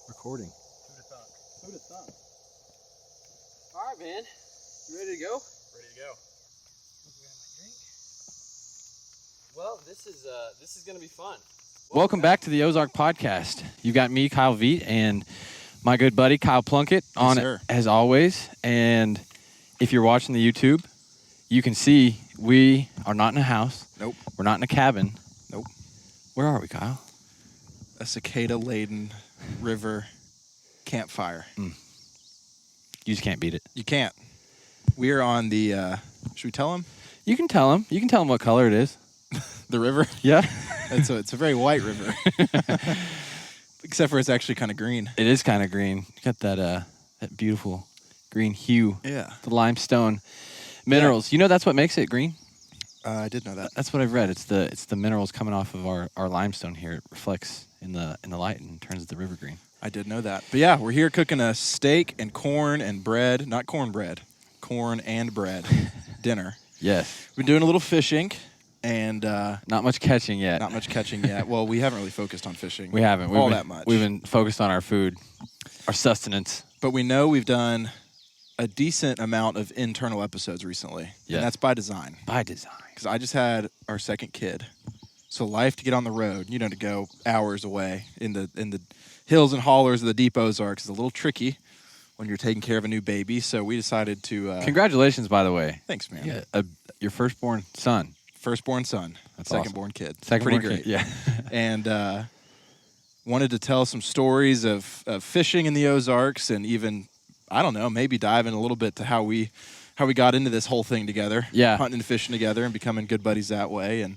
Recording. Who'd have thought? Who'd have thought? All right, man. You ready to go? Ready to go. Well, this is gonna be fun. Welcome back to the Ozark podcast. You got me, Kyle Veet, and my good buddy Kyle Plunkett on it as always. And if you're watching the YouTube, you can see we are not in a house. Nope. We're not in a cabin. Nope. Where are we, Kyle? A cicada-laden river campfire. You just can't beat it. You can't. We are on the, should we tell him? You can tell him. You can tell him what color it is. The river? Yeah. It's a very white river. Except for it's actually kind of green. It is kind of green. You got that beautiful green hue. Yeah. The limestone minerals. You know that's what makes it green? I did know that. That's what I've read. It's the minerals coming off of our limestone here. It reflects in the light and turns the river green. I did know that. But yeah, we're here cooking a steak and corn and bread. Not cornbread. Corn and bread. Dinner. Yes. We've been doing a little fishing and Not much catching yet. not much catching yet. Well, we haven't really focused on fishing. We haven't. That much. We've been focused on our food, our sustenance. But we know we've done a decent amount of internal episodes recently. Yeah. And that's by design. By design. Because I just had our second kid. So life to get on the road, to go hours away in the hills and hollers of the deep Ozarks is a little tricky when you're taking care of a new baby. So we decided to... Congratulations, by the way. Thanks, man. Yeah, your firstborn son. Firstborn son. That's second-born kid. Second-born Pretty great. kid, yeah. And wanted to tell some stories of fishing in the Ozarks and even, I don't know, maybe dive in a little bit to how we got into this whole thing together. Yeah. Hunting and fishing together and becoming good buddies that way. And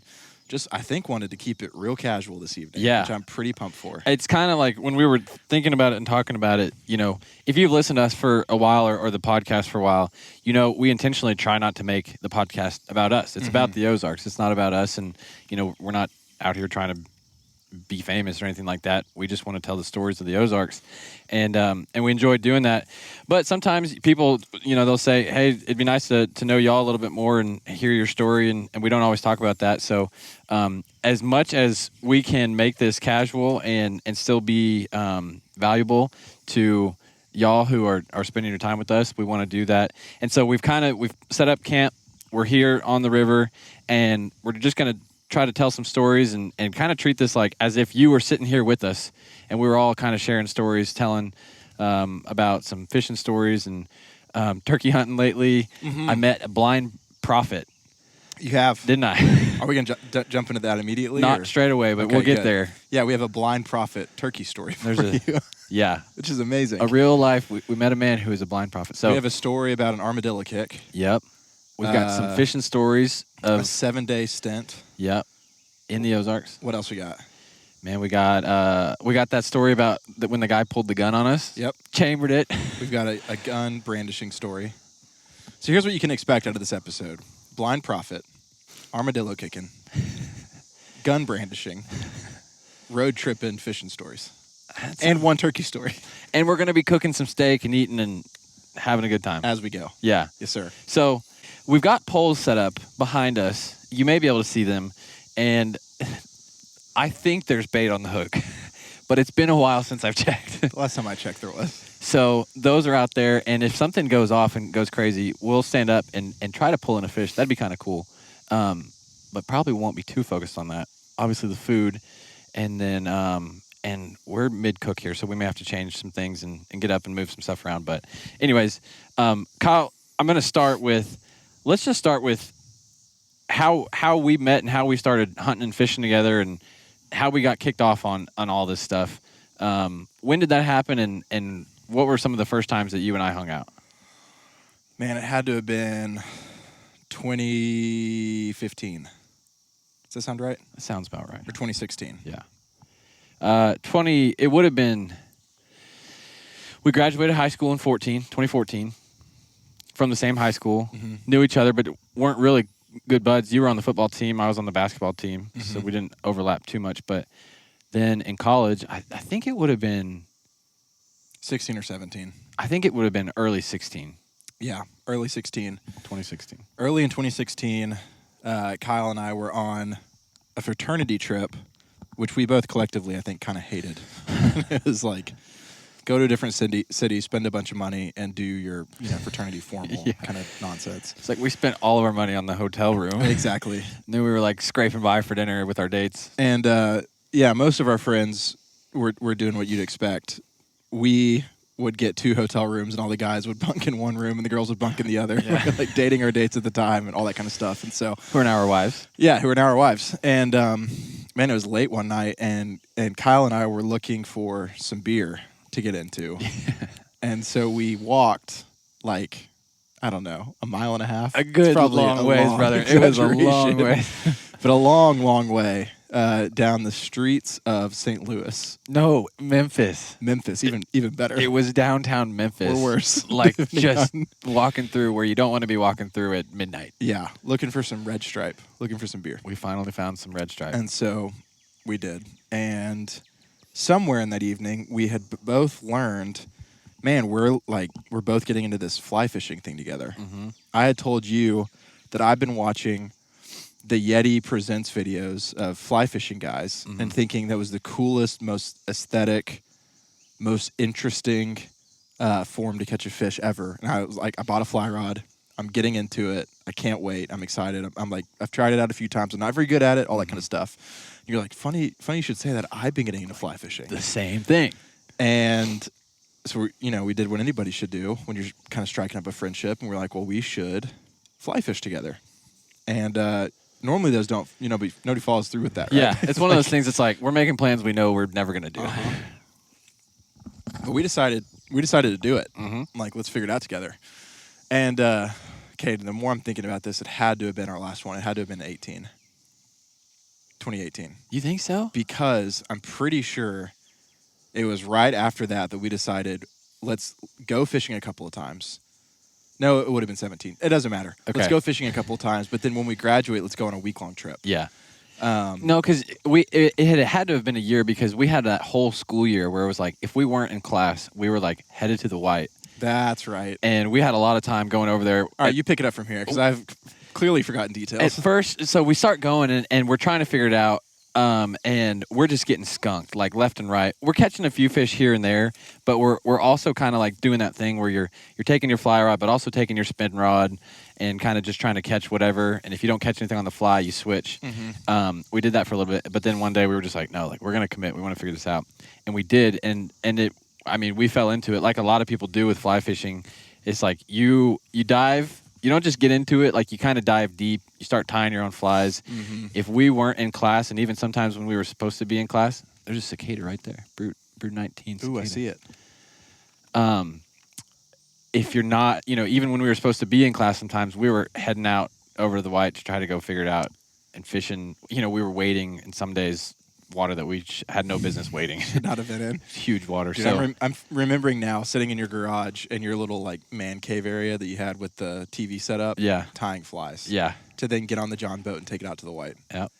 just, I think, wanted to keep it real casual this evening. Yeah. Which I'm pretty pumped for. It's kind of like when we were thinking about it and talking about it, if you've listened to us for a while or the podcast for a while, we intentionally try not to make the podcast about us. It's about the Ozarks. It's not about us. And, we're not out here trying to be famous or anything like that. We just want to tell the stories of the Ozarks. And we enjoy doing that. But sometimes people, they'll say, hey, it'd be nice to know y'all a little bit more and hear your story. And we don't always talk about that. So as much as we can make this casual and still be valuable to y'all who are spending your time with us, we want to do that. And so we've set up camp. We're here on the river, and we're just going to try to tell some stories and kind of treat this like as if you were sitting here with us and we were all kind of sharing stories, telling about some fishing stories and turkey hunting lately. I met a blind prophet. You have. Didn't I? Are we going to jump into that immediately? Not straight away, but Okay, we'll get good. there. Yeah, we have a blind prophet turkey story for you. Yeah. Which is amazing. A real life, we met a man who is a blind prophet. So we have a story about an armadillo kick. Yep. We've got some fishing stories of a 7-day stint. Yep. In the Ozarks. What else we got? Man, we got that story about when the guy pulled the gun on us. Yep. Chambered it. We've got a gun brandishing story. So here's what you can expect out of this episode. Blind prophet, armadillo kicking, gun brandishing, road tripping, fishing stories, and one turkey story. And we're going to be cooking some steak and eating and having a good time. As we go. Yeah. Yes, sir. So we've got poles set up behind us. You may be able to see them. And I think there's bait on the hook. But it's been a while since I've checked. The last time I checked, there was. So those are out there. And if something goes off and goes crazy, we'll stand up and try to pull in a fish. That'd be kind of cool. But probably won't be too focused on that. Obviously the food. And then and we're mid-cook here, so we may have to change some things and get up and move some stuff around. But anyways, Kyle, I'm going to start with, let's just start with how we met and how we started hunting and fishing together and how we got kicked off on all this stuff. When did that happen, and what were some of the first times that you and I hung out? Man, it had to have been 2015. Does that sound right? That sounds about right. Or 2016? Yeah. It would have been, we graduated high school in 2014, from the same high school, knew each other, but weren't really good buds. You were on the football team, I was on the basketball team, so we didn't overlap too much. But then in college, I think it would have been 16 or 17. I think it would have been early 16. Yeah, early 16. 2016. Early in 2016, Kyle and I were on a fraternity trip, which we both collectively, I think, kind of hated. It was like go to a different city, spend a bunch of money, and do your fraternity formal kind of nonsense. It's like we spent all of our money on the hotel room. Exactly. And then we were like scraping by for dinner with our dates. And most of our friends were doing what you'd expect. We would get 2 hotel rooms, and all the guys would bunk in one room, and the girls would bunk in the other. Yeah. We were, like dating our dates at the time, and all that kind of stuff. And so, Who are now our wives. yeah, who are now our wives. And man, it was late one night, and Kyle and I were looking for some beer to get into, and so we walked like, I don't know, a mile and a half. A good long ways, brother. It was a long way. But a long, long way down the streets of St. Louis. No, Memphis. Even better. It was downtown Memphis. Or worse. Like just walking through where you don't want to be walking through at midnight. Yeah, looking for some Red Stripe, looking for some beer. We finally found some Red Stripe. And so we did. And somewhere in that evening, we had both learned, man, we're both getting into this fly fishing thing together. Mm-hmm. I had told you that I've been watching the Yeti Presents videos of fly fishing guys and thinking that was the coolest, most aesthetic, most interesting form to catch a fish ever. And I was like, I bought a fly rod. I'm getting into it. I can't wait. I'm excited. I'm like, I've tried it out a few times. I'm not very good at it, all that kind of stuff. And you're like, funny you should say that. I've been getting into fly fishing. The same thing. And so, we did what anybody should do when you're kind of striking up a friendship. And we're like, well, we should fly fish together. And normally those don't, but nobody follows through with that, right? Yeah, it's one of those things. It's like we're making plans we know we're never going to do. But we decided to do it. Mm-hmm. Like, let's figure it out together. And, okay, the more I'm thinking about this, it had to have been our last one. It had to have been 2018. You think so? Because I'm pretty sure it was right after that we decided, let's go fishing a couple of times. No, it would have been 17. It doesn't matter. Okay. Let's go fishing a couple of times, but then when we graduate, let's go on a week-long trip. Yeah. No, because it had to have been a year because we had that whole school year where it was like if we weren't in class, we were like headed to the White. That's right. And we had a lot of time going over there. All right, you pick it up from here because I've clearly forgotten details. At first, so we start going and we're trying to figure it out. And we're just getting skunked like left and right. We're catching a few fish here and there, but we're also kind of like doing that thing where you're taking your fly rod, but also taking your spin rod and kind of just trying to catch whatever. And if you don't catch anything on the fly, you switch. Mm-hmm. We did that for a little bit, but then one day we were just like, no, like we're gonna commit. We want to figure this out, and we did. And it, I mean, we fell into it like a lot of people do with fly fishing. It's like you dive. You don't just get into it, like you kind of dive deep. You start tying your own flies. Mm-hmm. If we weren't in class, and even sometimes when we were supposed to be in class, there's a cicada right there. Brute 19 cicada. Ooh, I see it. If you're not, even when we were supposed to be in class, sometimes we were heading out over to the White to try to go figure it out and fishing. We were wading in some days water that we had no business wading. Should not have been in. Huge water. Dude, so I'm remembering now sitting in your garage in your little like man cave area that you had with the TV set up. Yeah. Tying flies. Yeah. To then get on the John boat and take it out to the White. Yep.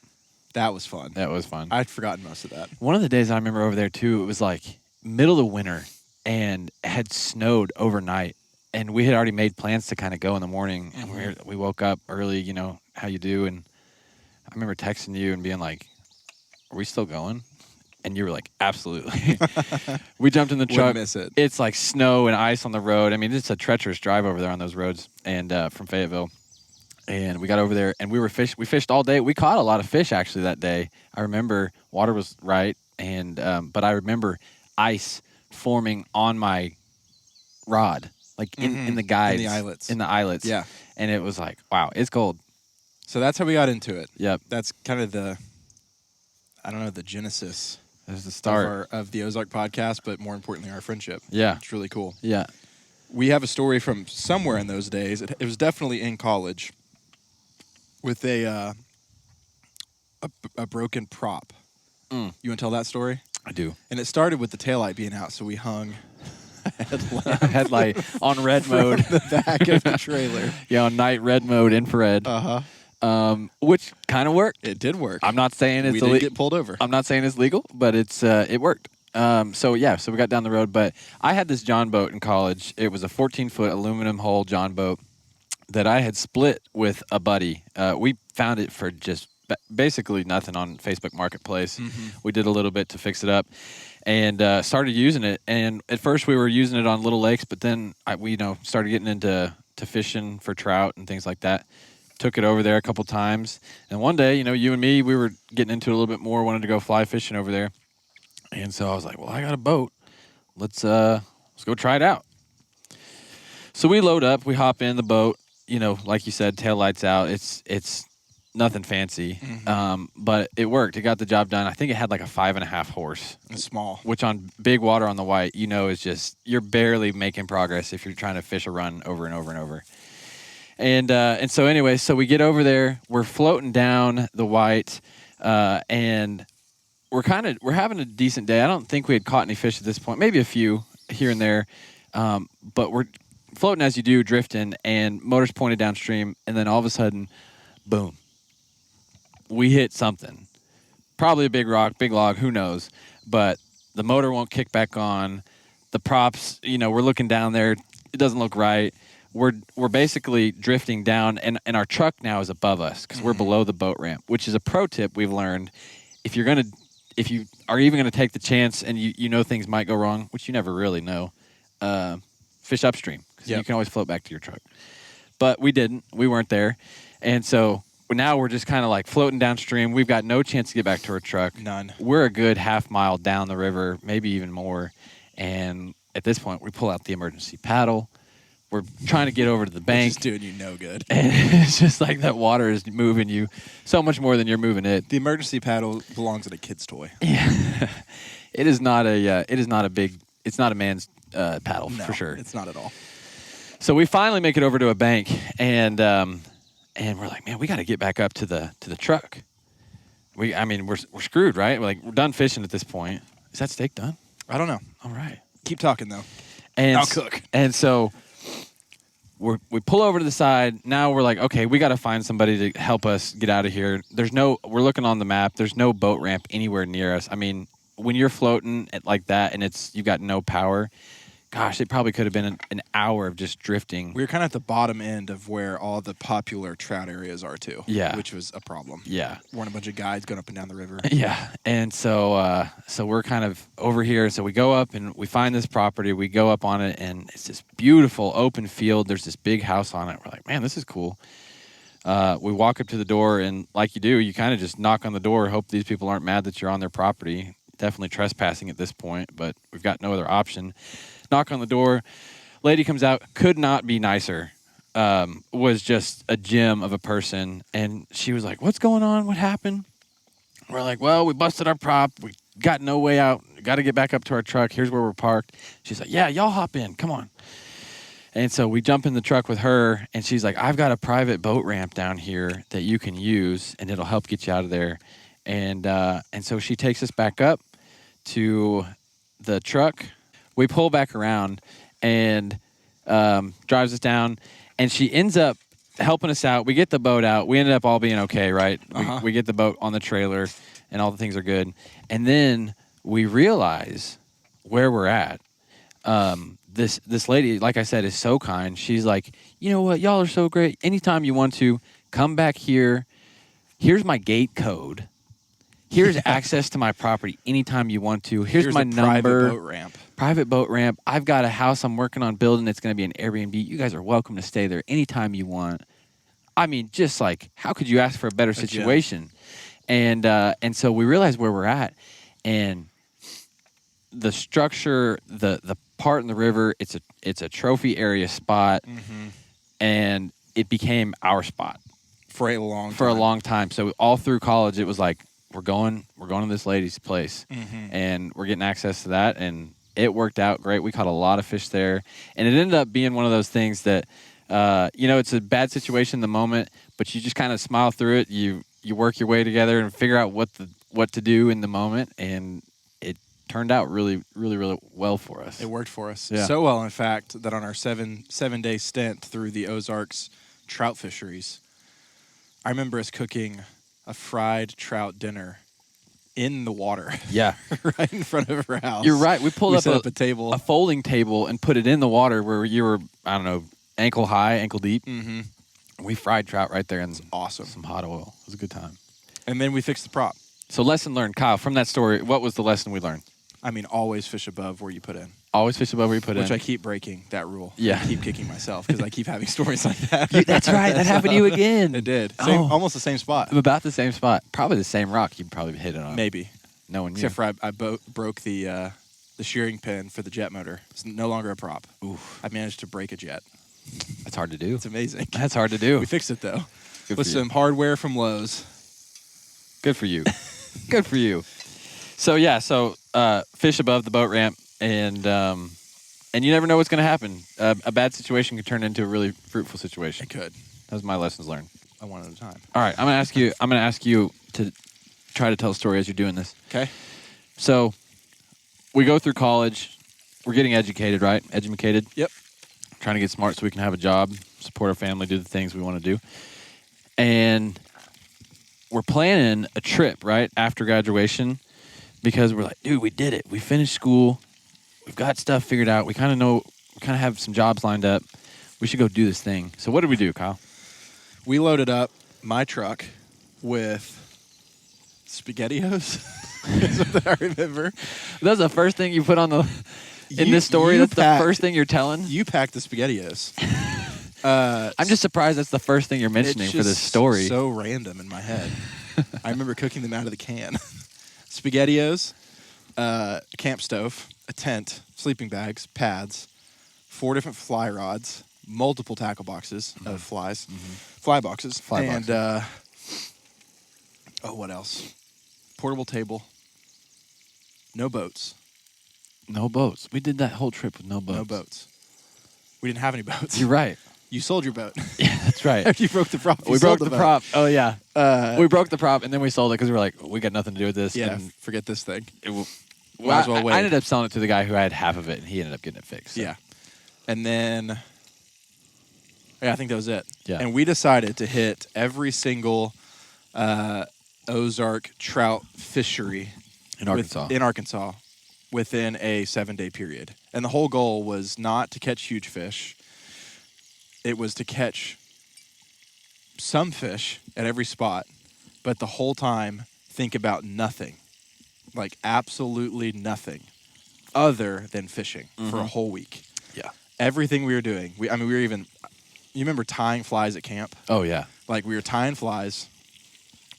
That was fun. That was fun. I'd forgotten most of that. One of the days I remember over there too, it was like middle of winter and it had snowed overnight. And we had already made plans to kind of go in the morning. And we woke up early, how you do. And I remember texting you and being like, are we still going? And you were like, absolutely. We jumped in the truck. Wouldn't miss it. It's like snow and ice on the road. I mean, it's a treacherous drive over there on those roads and from Fayetteville. And we got over there and we fished all day. We caught a lot of fish actually that day. I remember water was right. And but I remember ice forming on my rod, like in the guides. In the eyelets. Yeah. And it was like, wow, it's cold. So that's how we got into it. Yep. That's kind of the genesis. There's the start of the Ozark podcast, but more importantly, our friendship. Yeah. It's really cool. Yeah. We have a story from somewhere in those days. It was definitely in college with a broken prop. You want to tell that story? I do. And it started with the taillight being out, so we hung headlight on red mode. the back of the trailer. Yeah, on night red mode, infrared. Which kind of worked. It did work. I'm not saying it's we did get pulled over. I'm not saying it's legal, but it worked. So we got down the road. But I had this John boat in college. It was a 14-foot aluminum hull John boat that I had split with a buddy. We found it for just basically nothing on Facebook Marketplace. We did a little bit to fix it up. and started using it. And at first we were using it on little lakes, but then we started getting into fishing for trout and things like that. Took it over there a couple times, and one day, you and me, we were getting into it a little bit more. Wanted to go fly fishing over there, and so I was like, "Well, I got a boat. Let's go try it out." So we load up, we hop in the boat. Like you said, tail lights out. It's nothing fancy, but it worked. It got the job done. I think it had like a 5.5 horse. It's small, which on big water on the White, is just you're barely making progress if you're trying to fish a run over and over and over. And so anyway, so we get over there, we're floating down the White, and we're having a decent day. I don't think we had caught any fish at this point, maybe a few here and there, but we're floating as you do, drifting, and motor's pointed downstream, and then all of a sudden, boom, we hit something. Probably a big rock, big log, who knows, but the motor won't kick back on. The props, we're looking down there, it doesn't look right. We're basically drifting down, and our truck now is above us because we're below the boat ramp, which is a pro tip we've learned. If you are even gonna take the chance, and you things might go wrong, which you never really know, fish upstream because you can always float back to your truck. But we didn't. We weren't there, and so now we're just kind of like floating downstream. We've got no chance to get back to our truck. None. We're a good half mile down the river, maybe even more, and at this point, we pull out the emergency paddle. We're trying to get over to the bank. It's doing you no good. And it's just like that water is moving you so much more than you're moving it. The emergency paddle belongs in a kid's toy. Yeah. It is not a man's paddle, for sure. It's not at all. So we finally make it over to a bank, and we're like, man, we got to get back up to the truck. We're screwed, right? We're done fishing at this point. Is that steak done? I don't know. All right. Keep talking though. And I'll cook. And so we pull over to the side. Now we're like, okay, we got to find somebody to help us get out of here. We're looking on the map. There's no boat ramp anywhere near us. When you're floating like that and you've got no power, gosh, it probably could have been an hour of just drifting. We were kind of at the bottom end of where all the popular trout areas are too. Yeah. Which was a problem. Yeah. Weren't a bunch of guys going up and down the river. Yeah. And so we're kind of over here. So we go up and we find this property. We go up on it, and it's this beautiful open field. There's this big house on it. We're like, man, this is cool. We walk up to the door, and like you do, you kind of just knock on the door, hope these people aren't mad that you're on their property. Definitely trespassing at this point, but we've got no other option. Knock on the door. Lady comes out. Could not be nicer. Was just a gem of a person. And she was like, what's going on? What happened? We're like, well, we busted our prop. We got no way out. Got to get back up to our truck. Here's where we're parked. She's like, yeah, y'all hop in. Come on. And so we jump in the truck with her, and she's like, I've got a private boat ramp down here that you can use, and it'll help get you out of there. And so she takes us back up to the truck. We pull back around and drives us down, and she ends up helping us out. We get the boat out. We ended up all being okay, right? We get the boat on the trailer, and all the things are good. And then we realize where we're at. This lady, like I said, is so kind. She's like, you know what? Y'all are so great. Anytime you want to, come back here. Here's my gate code. Here's access to my property anytime you want to. Here's my number. Private boat ramp. I've got a house I'm working on building. It's going to be an Airbnb. You guys are welcome to stay there anytime you want. Just like, how could you ask for a better situation? And so we realize where we're at, and the structure, the part in the river, it's a trophy area spot, and it became our spot for a long time. So all through college, it was like, we're going to this lady's place, and we're getting access to that, and it worked out great. We caught a lot of fish there, and it ended up being one of those things that, it's a bad situation in the moment, but you just kind of smile through it. You work your way together and figure out what to do in the moment, and it turned out really, really, really well for us. It worked for us so well, in fact, that on our 7-day stint through the Ozarks trout fisheries, I remember us cooking a fried trout dinner in the water. Yeah. Right in front of her house. You're right. We pulled up a table, a folding table, and put it in the water where you were, I don't know, ankle high, ankle deep. We fried trout right there in some hot oil. It was a good time. And then we fixed the prop. So lesson learned. Kyle, from that story, what was the lesson we learned? I mean, always fish above where you put in. Always fish above where you put in. Which I keep breaking that rule. Yeah. I keep kicking myself because I keep having stories like that. That's right. That happened to you again. It did. Oh. Almost the same spot. About the same spot. Probably the same rock. You probably hit it on. Maybe. No one knew. Except for I broke the shearing pin for the jet motor. It's no longer a prop. Oof. I managed to break a jet. That's hard to do. It's amazing. That's hard to do. We fixed it, though. Good With for you. some hardware from Lowe's. Good for you. Good for you. So, yeah. So, fish above the boat ramp. And you never know what's going to happen. A bad situation could turn into a really fruitful situation. It could. That was my lessons learned. One at a time. All right. I'm going to ask you to try to tell a story as you're doing this. Okay. So, we go through college. We're getting educated, right? Educated. Yep. Trying to get smart so we can have a job, support our family, do the things we want to do. And we're planning a trip, right, after graduation because we're like, dude, we did it. We finished school. We've got stuff figured out. We kind of have some jobs lined up. We should go do this thing. So what did we do, Kyle? We loaded up my truck with SpaghettiOs. Is what I remember. That's the first thing you put on the in this story. That's the first thing you're telling. You packed the SpaghettiOs. I'm just surprised that's the first thing you're mentioning for this story. So random in my head. I remember cooking them out of the can. SpaghettiOs, camp stove, a tent, sleeping bags, pads, 4 different fly rods, multiple tackle boxes of flies, fly boxes, and what else? Portable table. No boats. No boats. We did that whole trip with no boats. No boats. We didn't have any boats. You're right. You sold your boat. Yeah, that's right. After you broke the prop. We broke the prop. Oh, yeah. We We broke the prop, and then we sold it because we were like, we got nothing to do with this. Yeah, And forget this thing. Might as well wait. I ended up selling it to the guy who had half of it, and he ended up getting it fixed. So. Yeah. And then, I think that was it. Yeah. And we decided to hit every single Ozark trout fishery In Arkansas. in Arkansas within a 7-day period. And the whole goal was not to catch huge fish. It was to catch some fish at every spot, but the whole time think about nothing, like absolutely nothing other than fishing for a whole week. Yeah. Everything we were doing, we were even, you remember tying flies at camp? Oh, yeah. Like we were tying flies,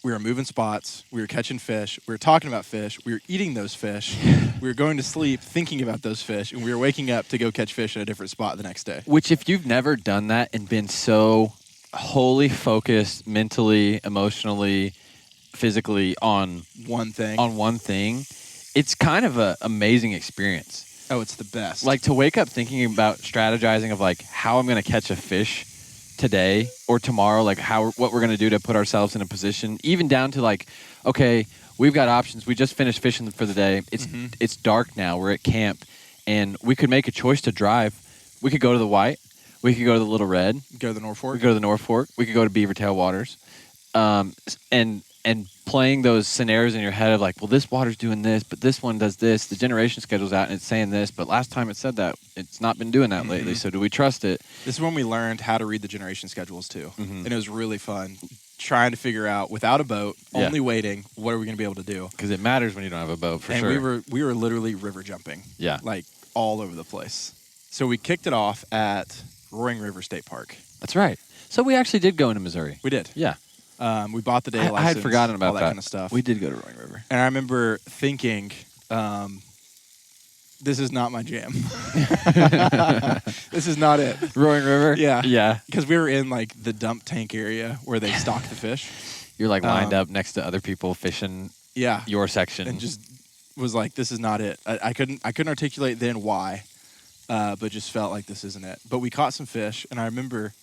we were moving spots, we were catching fish, we were talking about fish, we were eating those fish, we were going to sleep thinking about those fish, and we were waking up to go catch fish at a different spot the next day. Which, if you've never done that and been so wholly focused mentally, emotionally, physically on One thing. it's kind of an amazing experience. Oh, it's the best. Like to wake up thinking about strategizing of like how I'm going to catch a fish today or tomorrow, like what we're going to do to put ourselves in a position, even down to like, okay, we've got options. We just finished fishing for the day. It's dark now. We're at camp, and we could make a choice to drive. We could go to the White. We could go to the Little Red. Go to the North Fork. We could go to the North Fork. We could go to Beavertail Waters, and playing those scenarios in your head of like, well, this water's doing this, but this one does this. The generation schedule's out and it's saying this, but last time it said that. It's not been doing that lately. So do we trust it? This is when we learned how to read the generation schedules too, and it was really fun trying to figure out without a boat, only waiting, what are we going to be able to do? Because it matters when you don't have a boat for and sure. we were literally river jumping, like all over the place. So we kicked it off at Roaring River State Park. That's right. So we actually did go into Missouri. We did. Yeah. We bought the day license. I had forgotten about all that kind of stuff. We did go to Roaring River. And I remember thinking, this is not my jam. This is not it. Roaring River? Yeah. Yeah. Because we were in like the dump tank area where they stock the fish. You're like lined up next to other people fishing your section. And just was like, this is not it. I couldn't articulate then why, but just felt like this isn't it. But we caught some fish, and I remember,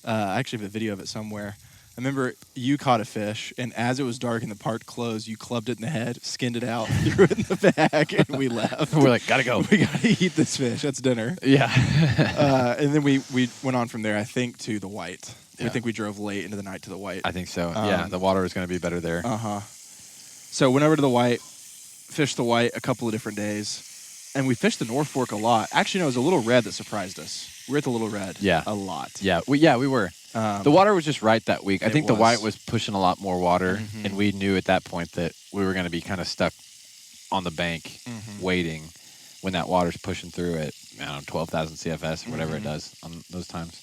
I actually have a video of it somewhere. I remember you caught a fish, and as it was dark and the park closed, you clubbed it in the head, skinned it out, threw it in the bag, and we left. We're like, gotta go. We gotta eat this fish. That's dinner. Yeah. And then we went on from there, I think, to the White. Yeah. I think we drove late into the night to the White. I think so. Yeah, the water is going to be better there. So went over to the White, fished the White a couple of different days, and we fished the North Fork a lot. Actually, no, it was a Little Red that surprised us. We were at the Little Red a lot. Yeah, we were. The water was just right that week. I think the White was pushing a lot more water, and we knew at that point that we were going to be kind of stuck on the bank waiting when that water's pushing through at, I don't know, 12,000 CFS or whatever it does on those times.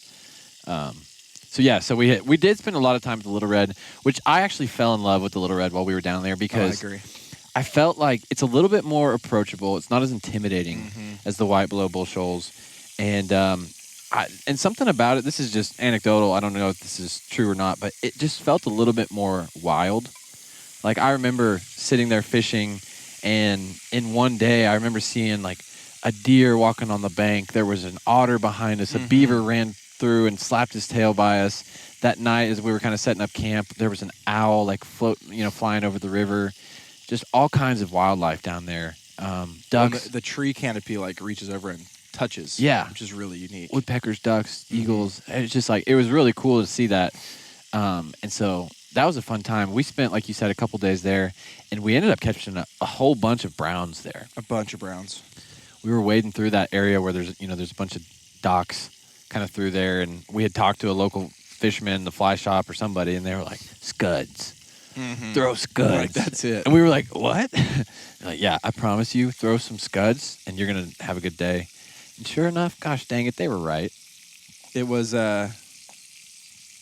So we did spend a lot of time with the Little Red, which I actually fell in love with the Little Red while we were down there because I agree. I felt like it's a little bit more approachable. It's not as intimidating as the white below bull shoals. And and something about it, this is just anecdotal, I don't know if this is true or not, but it just felt a little bit more wild. Like, I remember sitting there fishing, and in one day, I remember seeing, like, a deer walking on the bank. There was an otter behind us. A beaver ran through and slapped his tail by us. That night, as we were kind of setting up camp, there was an owl, like, flying over the river. Just all kinds of wildlife down there. Ducks. The tree canopy, like, reaches over and touches. Yeah. Which is really unique. Woodpeckers, ducks, eagles. It's just like, it was really cool to see that. And so that was a fun time. We spent, like you said, a couple days there, and we ended up catching a whole bunch of browns there. A bunch of browns. We were wading through that area where there's a bunch of docks kind of through there, and we had talked to a local fisherman in the fly shop or somebody, and they were like, scuds. Throw scuds. Like, that's it. And we were like, what? Like, yeah, I promise you, throw some scuds, and you're going to have a good day. And sure enough, gosh dang it, they were right. It was at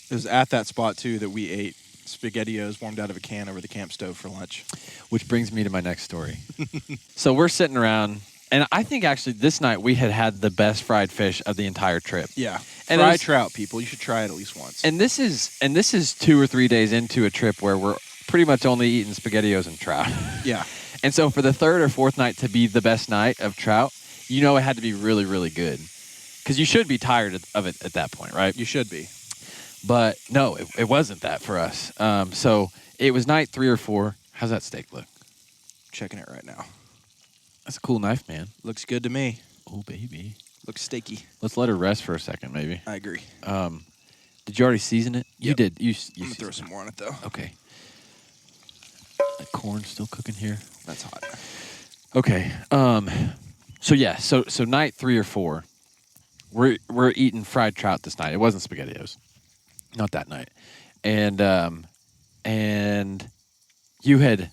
that spot, too, that we ate SpaghettiOs warmed out of a can over the camp stove for lunch. Which brings me to my next story. So we're sitting around, and I think actually this night we had the best fried fish of the entire trip. Yeah. And fried trout, people. You should try it at least once. And this is 2 or 3 days into a trip where we're pretty much only eating SpaghettiOs and trout. Yeah. And so for the third or fourth night to be the best night of trout, it had to be really, really good. Because you should be tired of it at that point, right? You should be. But no, it wasn't that for us. So it was night 3 or 4. How's that steak look? Checking it right now. That's a cool knife, man. Looks good to me. Oh, baby. Looks steaky. Let's let her rest for a second, maybe. I agree. Did you already season it? Yep. You did. You I'm going to throw some more on it, though. Okay. That corn's still cooking here. That's hot. Okay. So night 3 or 4, we're eating fried trout this night. It wasn't SpaghettiOs. Not that night. And you had,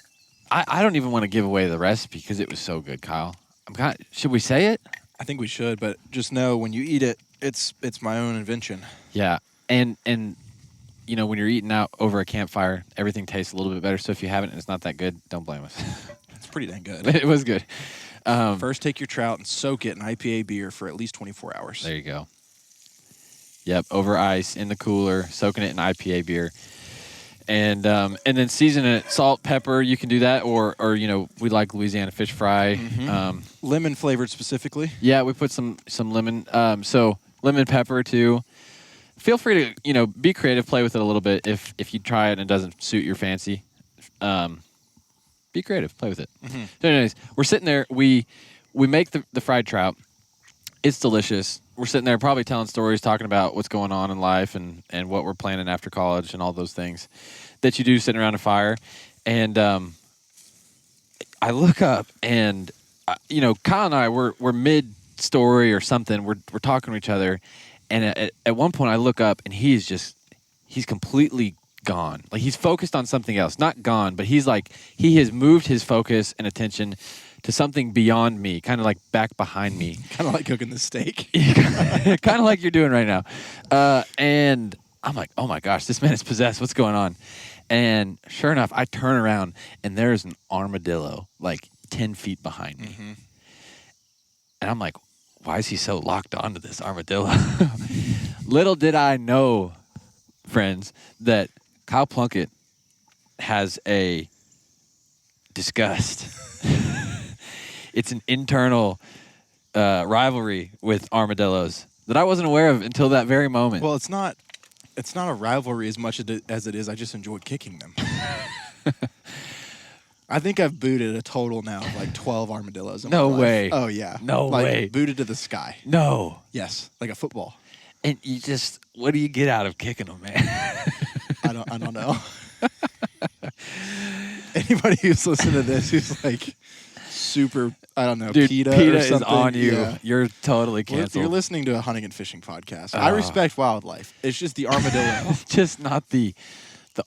I don't even want to give away the recipe because it was so good, Kyle. Should we say it? I think we should, but just know when you eat it, it's my own invention. Yeah. And when you're eating out over a campfire, everything tastes a little bit better. So if you haven't and it's not that good, don't blame us. It's pretty dang good. It was good. First, take your trout and soak it in IPA beer for at least 24 hours. There you go. Yep, over ice in the cooler, soaking it in IPA beer, and then season it salt, pepper. You can do that, or we like Louisiana fish fry. Lemon flavored specifically. Yeah, we put some lemon. So lemon pepper too. Feel free to be creative, play with it a little bit. If you try it and it doesn't suit your fancy, be creative, play with it. So anyways, we're sitting there. We make the fried trout. It's delicious. We're sitting there probably telling stories, talking about what's going on in life and what we're planning after college and all those things that you do sitting around a fire. And I look up and, Kyle and I, we're mid-story or something. We're talking to each other. And at one point I look up and he's completely gone. Like, he's focused on something else. Not gone, but he has moved his focus and attention to something beyond me, kind of like back behind me. Kind of like cooking the steak. Kind of like you're doing right now. And I'm like, oh my gosh, this man is possessed. What's going on? And sure enough, I turn around and there's an armadillo like 10 feet behind me. And I'm like, why is he so locked onto this armadillo? Little did I know, friends, that Kyle Plunkett has a disgust. It's an internal rivalry with armadillos that I wasn't aware of until that very moment. Well, it's not a rivalry as much as it is. I just enjoy kicking them. I think I've booted a total now of like 12 armadillos. No way. Oh yeah. No way. Booted to the sky. No. Yes, like a football. And what do you get out of kicking them, man? I don't know. Anybody who's listening to this who's like super, I don't know, dude, PETA or is something. on you. Yeah. You're totally canceled. You're listening to a hunting and fishing podcast. I respect wildlife. It's just the armadillo. Just not the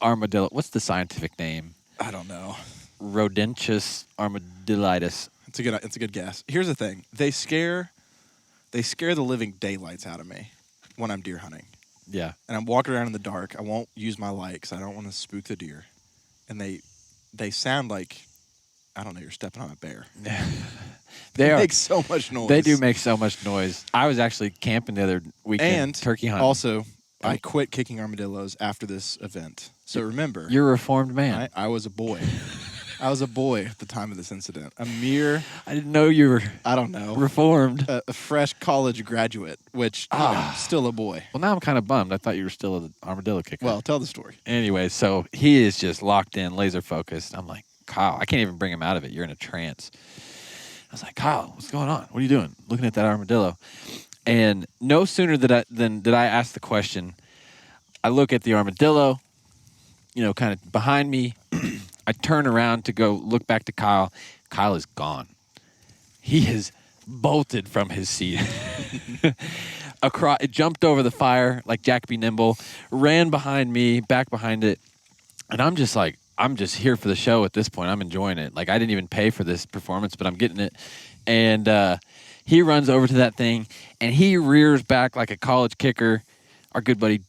armadillo. What's the scientific name? I don't know. Rodentius armadillo. Armadillitis. It's a good guess. Here's the thing: they scare the living daylights out of me when I'm deer hunting, Yeah. and I'm walking around in the dark. I won't use my light because I don't want to spook the deer, and they sound like, I don't know, you're stepping on a bear. They make so much noise. They do make so much noise. I was actually camping the other weekend, And turkey hunting. Also, I quit kicking armadillos after this event. So remember, You're a reformed man. I was a boy. I was a boy at the time of this incident. A mere, I didn't know you were I don't know, reformed. a fresh college graduate, which you know, still a boy. Well, now I'm kind of bummed. I thought you were still an armadillo kicker. Well, tell the story. Anyway, so he is just locked in, laser focused. I'm like, Kyle, I can't even bring him out of it. You're in a trance. I was like, Kyle, what's going on? What are you doing? Looking at that armadillo. And no sooner did I ask the question, I look at the armadillo, you know, kind of behind me. I turn around to go look back to Kyle. Kyle is gone. He has bolted from his seat. It jumped over the fire like Jack be nimble, ran behind me, back behind it. And I'm just like, I'm just here for the show at this point. I'm enjoying it. Like, I didn't even pay for this performance, but I'm getting it. And he runs over to that thing, and he rears back like a college kicker, our good buddy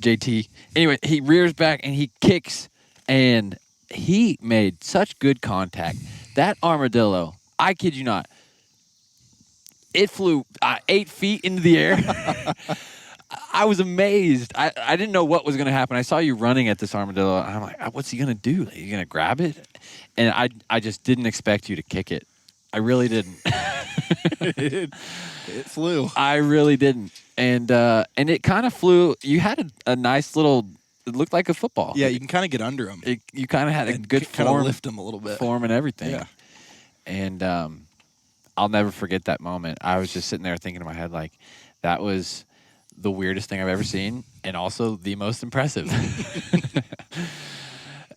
JT. Anyway, he rears back, and he kicks, and he made such good contact. That armadillo, I kid you not, it flew 8 feet into the air. I was amazed. I didn't know what was going to happen. I saw you running at this armadillo, and I'm like, what's he going to do? Are you going to grab it? And I just didn't expect you to kick it. I really didn't. It flew. I really didn't. And it kind of flew. You had a nice little, it looked like a football. Yeah, you can kind of get under him. You kind of had a good kind of form. lift him a little bit. Form and everything. Yeah. And I'll never forget that moment. I was just sitting there thinking in my head, like, that was the weirdest thing I've ever seen, and also the most impressive.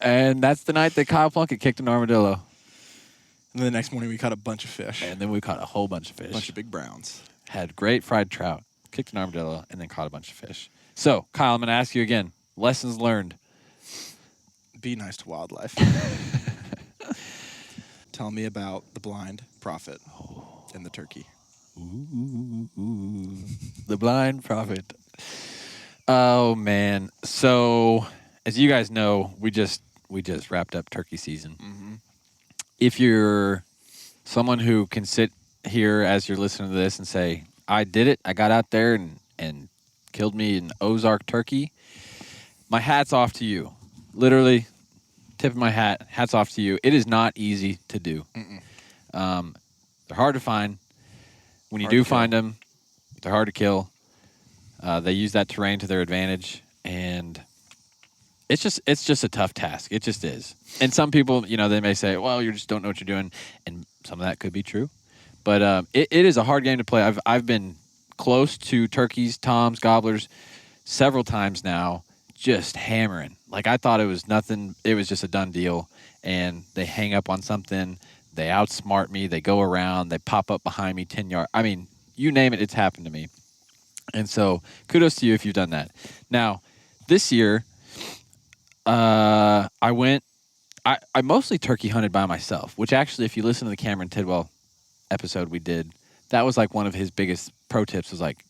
And that's the night that Kyle Plunkett kicked an armadillo. And then the next morning we caught a bunch of fish. And then we caught a whole bunch of fish. A bunch of big browns. Had great fried trout, kicked an armadillo, and then caught a bunch of fish. So, Kyle, I'm going to ask you again. Lessons learned. Be nice to wildlife. Tell me about the blind prophet and the turkey. Ooh, the blind prophet. Oh man! So, as you guys know, we just wrapped up turkey season. Mm-hmm. If you're someone who can sit here as you're listening to this and say, "I did it. I got out there and killed me an Ozark turkey," my hat's off to you. Literally, tip of my hat. Hats off to you. It is not easy to do. They're hard to find. When you do find them, they're hard to kill. They use that terrain to their advantage, and it's just a tough task. It just is. And some people, you know, they may say, "Well, you just don't know what you're doing," and some of that could be true. But it is a hard game to play. I've been close to turkeys, toms, gobblers several times now, just hammering. Like, I thought it was nothing. It was just a done deal, and they hang up on something. They outsmart me. They go around. They pop up behind me 10 yards. I mean, you name it, it's happened to me. And so kudos to you if you've done that. Now, this year, I mostly turkey hunted by myself, which actually, if you listen to the Cameron Tidwell episode we did, that was like one of his biggest pro tips was like,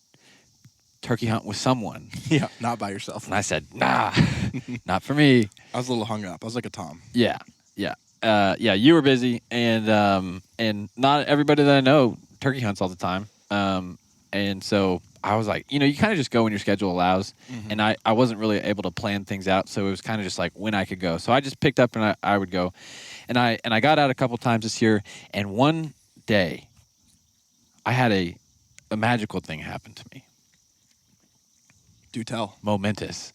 turkey hunt with someone. Yeah, not by yourself. And I said, nah, not for me. I was a little hung up. I was like a Tom. Yeah. You were busy, and not everybody that I know turkey hunts all the time. And so I was like, you know, you kind of just go when your schedule allows. Mm-hmm. And I wasn't really able to plan things out, so it was kind of just like when I could go. So I just picked up and I would go. And I got out a couple times this year, and one day I had a magical thing happen to me. Do tell. Momentous.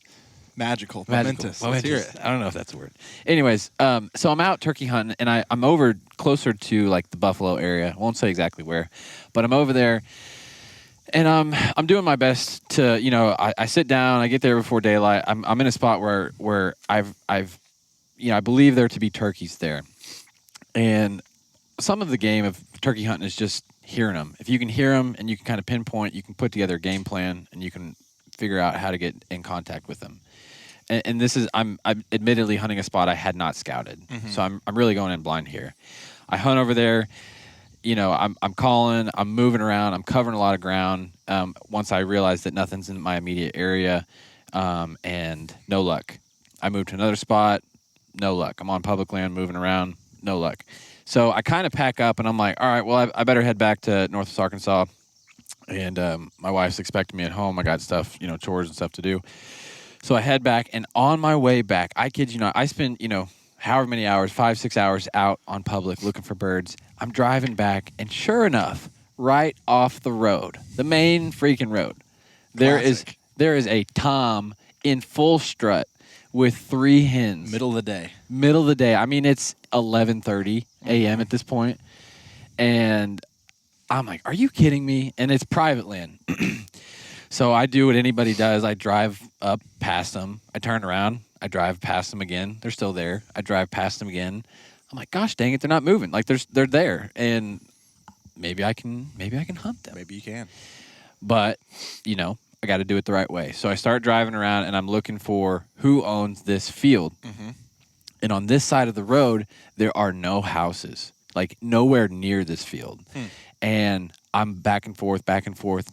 Magical. Momentous. Let's hear it. I don't know if that's a word. Anyways, so I'm out turkey hunting, and I'm over closer to like the Buffalo area. I won't say exactly where, but I'm over there, and I'm doing my best to, you know, I sit down, I get there before daylight. I'm in a spot where I've you know, I believe there to be turkeys there, and some of the game of turkey hunting is just hearing them. If you can hear them and you can kind of pinpoint, you can put together a game plan, and you can figure out how to get in contact with them. And this is, I'm admittedly hunting a spot I had not scouted. Mm-hmm. So I'm really going in blind here. I hunt over there. I'm calling, I'm moving around, I'm covering a lot of ground. Once I realize that nothing's in my immediate area, and no luck. I moved to another spot, no luck. I'm on public land, moving around, no luck. So I kind of pack up, and I'm like, all right, well, I better head back to Northwest Arkansas. And my wife's expecting me at home. I got stuff, chores and stuff to do. So I head back, and on my way back, I kid you not, I spent, however many hours, 5-6 hours out on public looking for birds. I'm driving back, and sure enough, right off the road, the main freaking road, there is a tom in full strut with 3 hens. Middle of the day. I mean, it's 11:30 a.m. at this point, and I'm like, are you kidding me? And it's private land. So I do what anybody does. I drive up past them. I turn around. I drive past them again. They're still there. I drive past them again. I'm like, gosh dang it, they're not moving. Like they're there, and maybe I can hunt them. Maybe you can. But I got to do it the right way. So I start driving around, and I'm looking for who owns this field. Mm-hmm. And on this side of the road, there are no houses, like nowhere near this field. And I'm back and forth,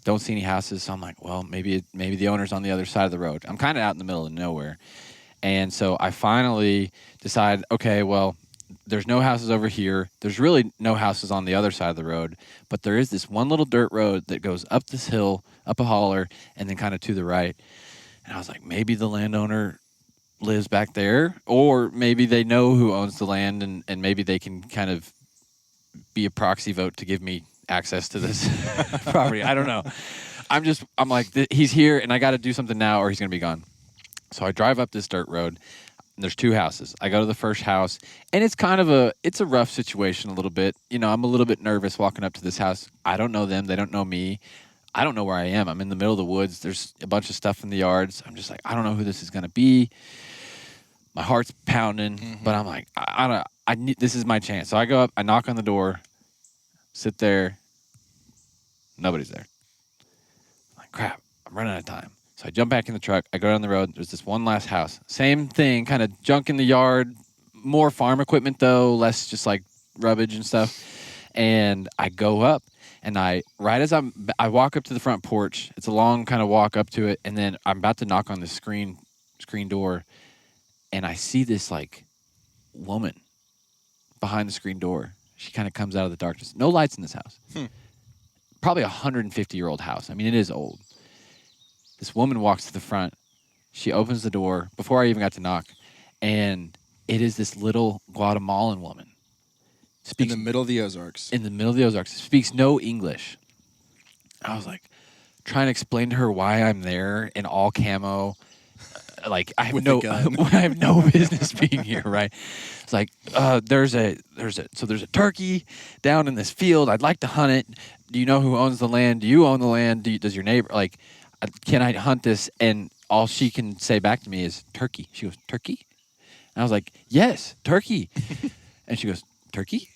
don't see any houses. So I'm like, well, maybe the owner's on the other side of the road. I'm kind of out in the middle of nowhere. And so I finally decide, okay, well, there's no houses over here. There's really no houses on the other side of the road. But there is this one little dirt road that goes up this hill, up a holler, and then kind of to the right. And I was like, maybe the landowner lives back there, or maybe they know who owns the land, and maybe they can kind of be a proxy vote to give me access to this property. I don't know. I'm like, he's here, and I got to do something now, or he's going to be gone. So I drive up this dirt road, and there's 2 houses. I go to the first house, and it's kind of it's a rough situation a little bit. I'm a little bit nervous walking up to this house. I don't know them. They don't know me. I don't know where I am. I'm in the middle of the woods. There's a bunch of stuff in the yards. I'm just like, I don't know who this is going to be. My heart's pounding, but I'm like, I need, this is my chance. So I go up, I knock on the door, sit there. Nobody's there. I'm like, crap, I'm running out of time. So I jump back in the truck. I go down the road. There's this one last house. Same thing, kind of junk in the yard. More farm equipment, though, less just like rubbish and stuff. And I go up, and I walk up to the front porch. It's a long kind of walk up to it, and then I'm about to knock on the screen door, and I see this like woman behind the screen door. She kind of comes out of the darkness. No lights in this house. Probably a 150-year-old house. I mean, it is old. This woman walks to the front. She opens the door before I even got to knock, and it is this little Guatemalan woman. In the middle of the Ozarks. Speaks no English. I was like, trying to explain to her why I'm there in all camo. Like I have no business being here, right? It's like there's a turkey down in this field. I'd like to hunt it. Do you know who owns the land? Do you own the land? Does your neighbor can I hunt this? And all she can say back to me is turkey. She goes, turkey? And I was like, yes, turkey. And she goes, turkey?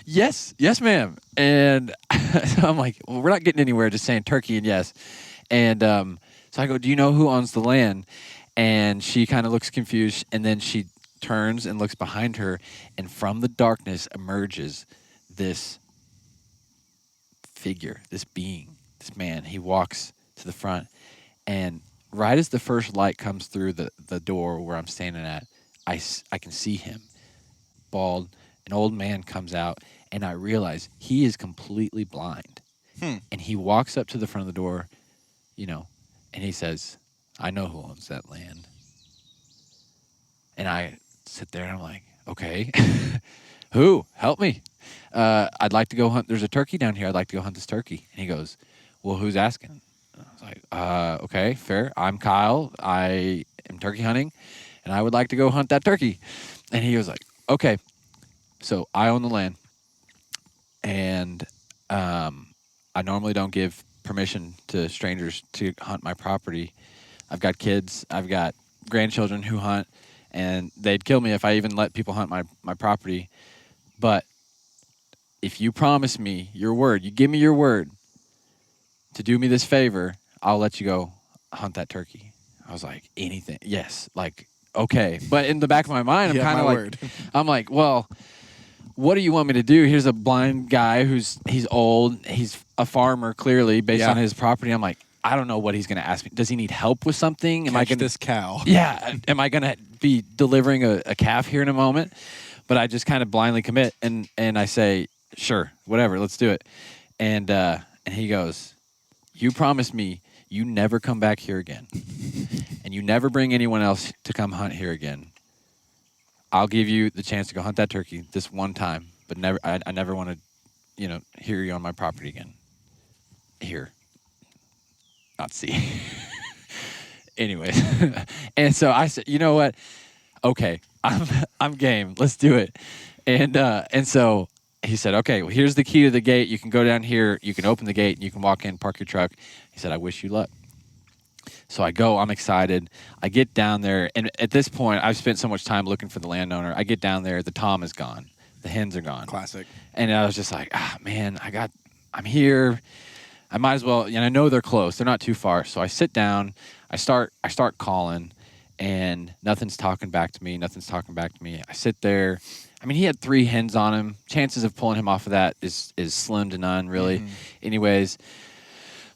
Yes, ma'am. And so I'm like, well, we're not getting anywhere just saying turkey and yes. And so I go, do you know who owns the land? And she kind of looks confused, and then she turns and looks behind her, and from the darkness emerges this figure, this being, this man. He walks to the front, and right as the first light comes through the door where I'm standing at, I can see him, bald. An old man comes out, and I realize he is completely blind. And he walks up to the front of the door, and he says, I know who owns that land. And I sit there and I'm like, okay, who? Help me. I'd like to go hunt. There's a turkey down here. I'd like to go hunt this turkey. And he goes, well, who's asking? And I was like, okay, fair. I'm Kyle. I am turkey hunting, and I would like to go hunt that turkey. And he was like, okay. So I own the land, and I normally don't give permission to strangers to hunt my property. I've got kids, I've got grandchildren who hunt, and they'd kill me if I even let people hunt my property. But if you promise me your word, you give me your word to do me this favor, I'll let you go hunt that turkey. I was like, anything. Yes. Like, okay. But in the back of my mind, I'm kind of like, I'm like, well, what do you want me to do? Here's a blind guy he's old. He's a farmer, clearly, based on his property. I'm like, I don't know what he's going to ask me. Does he need help with something? Am I going this cow? Yeah. Am I going to be delivering a calf here in a moment? But I just kind of blindly commit, and I say, sure, whatever, let's do it. And he goes, you promised me you never come back here again, and you never bring anyone else to come hunt here again. I'll give you the chance to go hunt that turkey this one time, but never. I never want to, hear you on my property again. Here, not see. Anyways, and so I said, you know what? Okay, I'm game. Let's do it. And so he said, okay, well, here's the key to the gate. You can go down here. You can open the gate, and you can walk in, park your truck. He said, I wish you luck. So I go, I'm excited. I get down there, and at this point, I've spent so much time looking for the landowner. I get down there, the tom is gone. The hens are gone. Classic. And I was just like, man, I'm here. I might as well, and I know they're close. They're not too far. So I sit down, I start calling, and nothing's talking back to me. I sit there. I mean, he had 3 hens on him. Chances of pulling him off of that is slim to none, really. Mm-hmm. Anyways,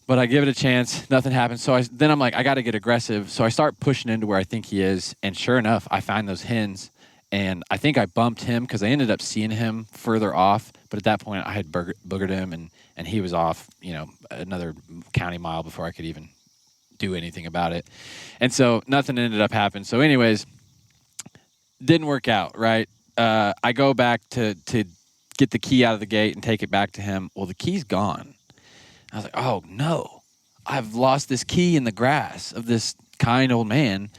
but I give it a chance. Nothing happens. So then I'm like, I got to get aggressive. So I start pushing into where I think he is. And sure enough, I find those hens. And I think I bumped him because I ended up seeing him further off. But at that point, I had boogered him, and he was off, another county mile before I could even do anything about it. And so nothing ended up happening. So anyways, didn't work out, right? I go back to get the key out of the gate and take it back to him. Well, the key's gone. I was like, oh no, I've lost this key in the grass of this kind old man,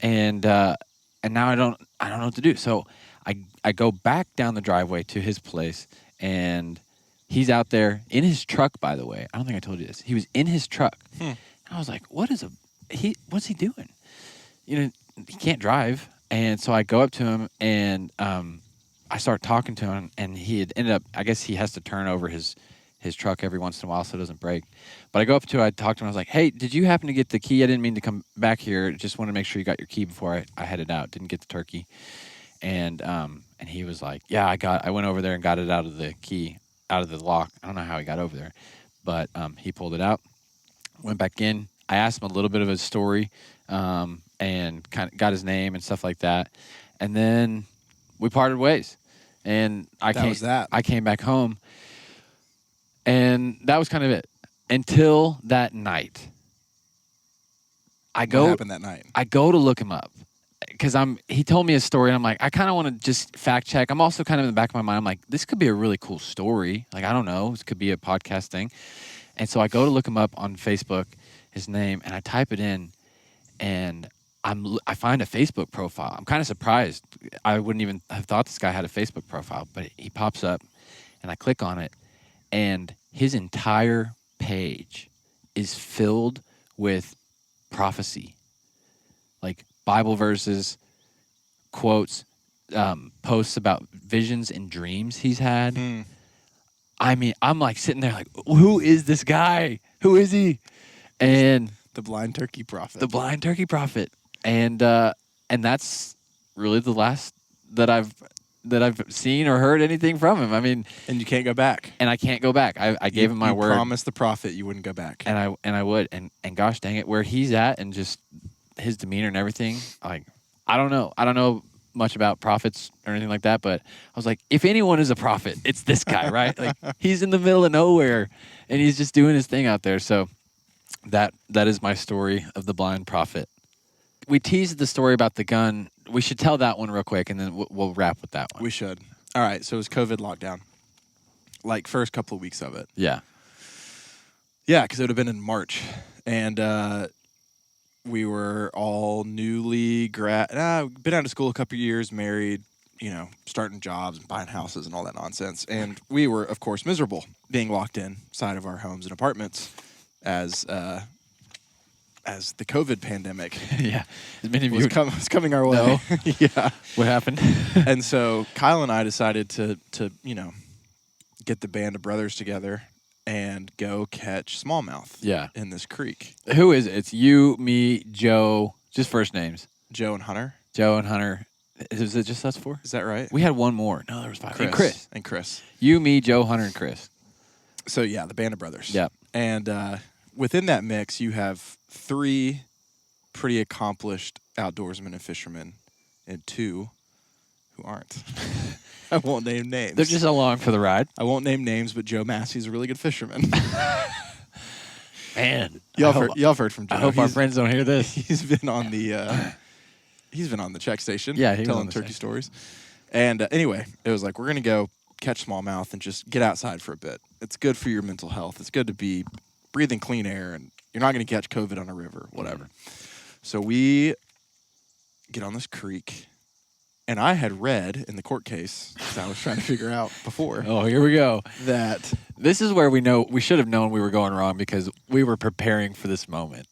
and now I don't know what to do. So I go back down the driveway to his place, and he's out there in his truck. By the way, I don't think I told you this. He was in his truck. And I was like, what's he doing? He can't drive. And so I go up to him, and I start talking to him, and he had ended up, I guess he has to turn over his truck every once in a while so it doesn't break. But I go up to him, I talk to him, I was like, hey, did you happen to get the key? I didn't mean to come back here. Just want to make sure you got your key before I headed out. Didn't get the turkey. And he was like, yeah, I went over there and got it out of the lock. I don't know how he got over there, but he pulled it out, went back in. I asked him a little bit of his story, and kind of got his name and stuff like that. And then we parted ways, and I came back home, and that was kind of it until that night. What happened that night? I go to look him up because he told me a story, and I'm like, I kind of want to just fact check. I'm also kind of in the back of my mind, I'm like, this could be a really cool story. Like, I don't know, this could be a podcast thing. And so I go to look him up on Facebook, his name, and I type it in, and I find a Facebook profile. I'm kind of surprised. I wouldn't even have thought this guy had a Facebook profile, but he pops up, and I click on it, and his entire page is filled with prophecy, like Bible verses, quotes, posts about visions and dreams he's had. I mean, I'm like sitting there like, who is this guy? Who is he? And the blind turkey prophet. And that's really the last that I've seen or heard anything from him. I mean, and you can't go back. And I can't go back. I gave him my word. You promised the prophet you wouldn't go back. And I would. And gosh dang it, where he's at and just his demeanor and everything, like, I don't know much about prophets or anything like that, but I was like, if anyone is a prophet, it's this guy, right? Like, he's in the middle of nowhere and he's just doing his thing out there. So that is my story of the blind prophet. We teased the story about the gun. We should tell that one real quick, and then we'll wrap with that one. We should. All right, so it was COVID lockdown, like first couple of weeks of it. Yeah. Yeah, because it would have been in March, and we were all newly been out of school a couple of years, married, starting jobs and buying houses and all that nonsense. And we were, of course, miserable being locked inside of our homes and apartments as the COVID pandemic yeah, as many of you was coming our way. No. Yeah. What happened? And so Kyle and I decided to get the band of brothers together and go catch smallmouth in this creek. Who is it? It's you, me, Joe, just first names. Joe and Hunter. Is it just us 4? Is that right? We had one more. No, there was 5. And Chris. You, me, Joe, Hunter, and Chris. So, yeah, the band of brothers. Yeah. And within that mix, you have 3 pretty accomplished outdoorsmen and fishermen and 2 who aren't. I won't name names. They're just along for the ride. I won't name names, but Joe Massey's a really good fisherman. Man. Y'all have heard from Joe. I hope our friends don't hear this. He's been on the check station. Yeah, he was telling on the turkey check. stories. And anyway, it was like, we're going to go catch smallmouth and just get outside for a bit. It's good for your mental health. It's good to be breathing clean air, and you're not going to catch COVID on a river, whatever. So we get on this creek, and I had read in the court case, that I was trying to figure out before, Oh, here we go. that This is where we should have known we were going wrong because we were preparing for this moment.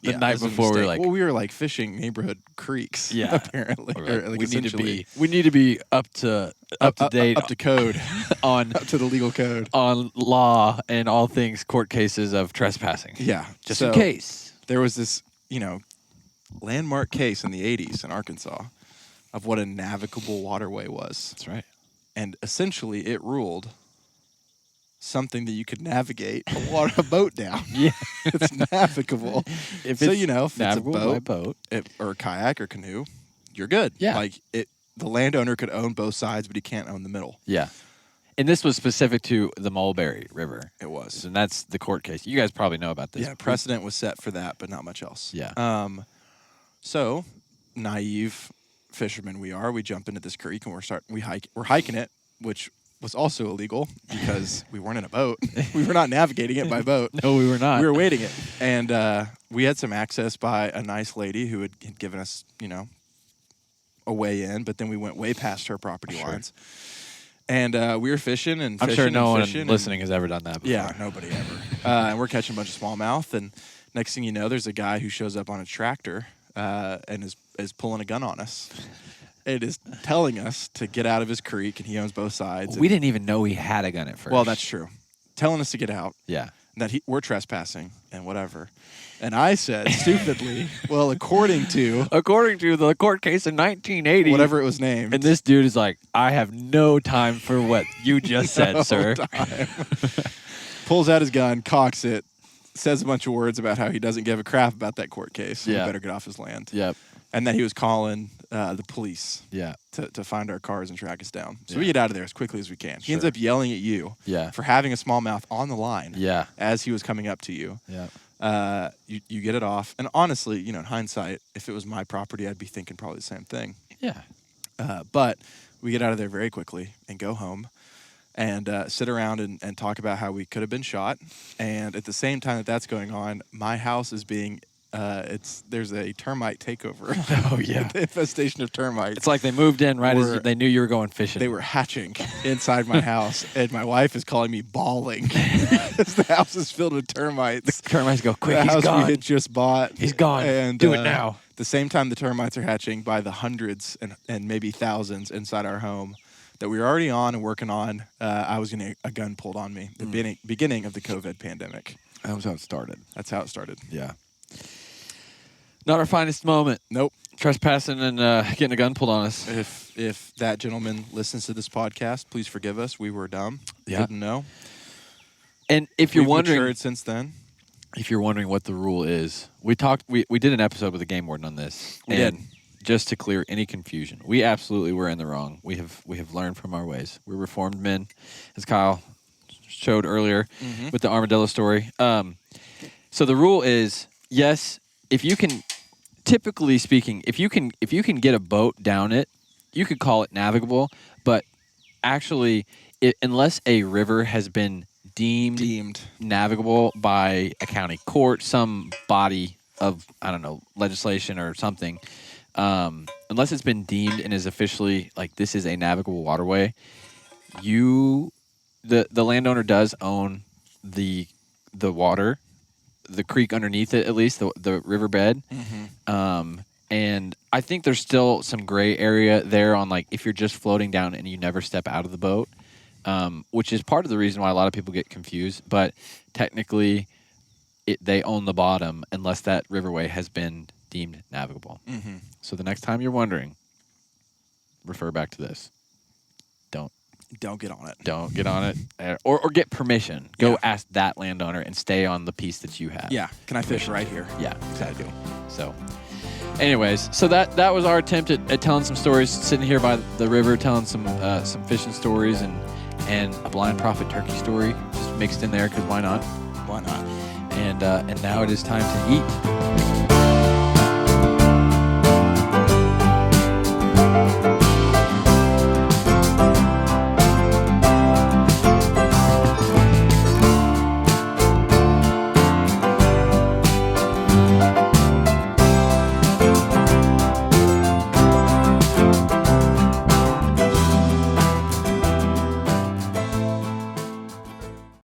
The it night was a before, we were mistake. like, we were like fishing neighborhood creeks. Yeah. Apparently, we're Or, like, like, we need essentially to be up to date, up to code, on up to the legal code. on law and all things court cases of trespassing. Yeah, Just so in case. there was this, landmark case in the 80s in Arkansas of what a navigable waterway was. That's right. And essentially it ruled something that you could navigate a boat down. Yeah. It's navigable. If So, it's if it's a navigable by boat, boat. or a kayak or canoe, you're good. Yeah. Like the landowner could own both sides, but he can't own the middle. Yeah. And this was specific to the Mulberry River. It was. And that's the court case. You guys probably know about this. Yeah, precedent was set for that, but not much else. Yeah. So naive fishermen we jump into this creek and we're hiking it, which was also illegal because we weren't in a boat. We were not navigating it by boat. No, we were not. We were wading it. And we had some access by a nice lady who had given us, a way in, but then we went way past her property lines. And we were fishing and I'm fishing sure no and one fishing listening has ever done that before. Yeah, nobody ever. And we're catching a bunch of smallmouth, and next thing you know, there's a guy who shows up on a tractor and is pulling a gun on us. It is telling us to get out of his creek, and he owns both sides. We didn't even know he had a gun at first. Well, that's true. Telling us to get out, Yeah. that we're trespassing and whatever. And I said stupidly, well, according to the court case in 1980. whatever it was named. And this dude is like, I have no time for what you just said, No sir. time. Pulls out his gun, cocks it, says a bunch of words about how he doesn't give a crap about that court case. Yeah. He better get off his land. Yep. And that he was calling the police Yeah. to find our cars and track us down. So Yeah. we get out of there as quickly as we can. He ends Sure. up yelling at you Yeah. for having a smallmouth on the line Yeah. as he was coming up to you. Yeah. You get it off. And honestly, in hindsight, if it was my property, I'd be thinking probably the same thing. Yeah. But we get out of there very quickly and go home and sit around and talk about how we could have been shot. And at the same time that that's going on, my house is being there's a termite takeover. Oh, yeah. The infestation of termites. It's like they moved in right as they knew you were going fishing. They were hatching inside my house, and my wife is calling me bawling because the house is filled with termites. The termites go, quick, The he's house gone. we had just bought. He's gone. And, Do it now. The same time the termites are hatching by the hundreds and maybe thousands inside our home that we were already on and working on, I was getting a gun pulled on me. The beginning of the COVID pandemic. That was how it started. That's how it started. Yeah. Not our finest moment. Nope. Trespassing and getting a gun pulled on us. If that gentleman listens to this podcast, please forgive us. We were dumb. Yeah. Didn't know. And if you're We've wondering, matured since then. if you're wondering what the rule is, we did an episode with the game warden on this. We and did. Just to clear any confusion, we absolutely were in the wrong. We have learned from our ways. We're reformed men, as Kyle showed earlier with the armadillo story. So the rule is, yes, if you can, typically speaking, if you can get a boat down it, you could call it navigable. But actually, unless a river has been deemed navigable by a county court, some body of, I don't know, legislation or something, unless it's been deemed and is officially like this is a navigable waterway, the landowner does own the water, the creek underneath it, at least the riverbed. And I think there's still some gray area there on like if you're just floating down and you never step out of the boat, which is part of the reason why a lot of people get confused. But technically, they own the bottom unless that riverway has been deemed navigable. So the next time you're wondering, refer back to this. Don't get on it. Don't get on it, or get permission. Go Yeah. ask that landowner and stay on the piece that you have. Yeah. Can I fish right here? Yeah, exactly. So, anyways, so that was our attempt at telling some stories, sitting here by the river, telling some fishing stories and a blind prophet turkey story just mixed in there because why not? Why not? And now it is time to eat.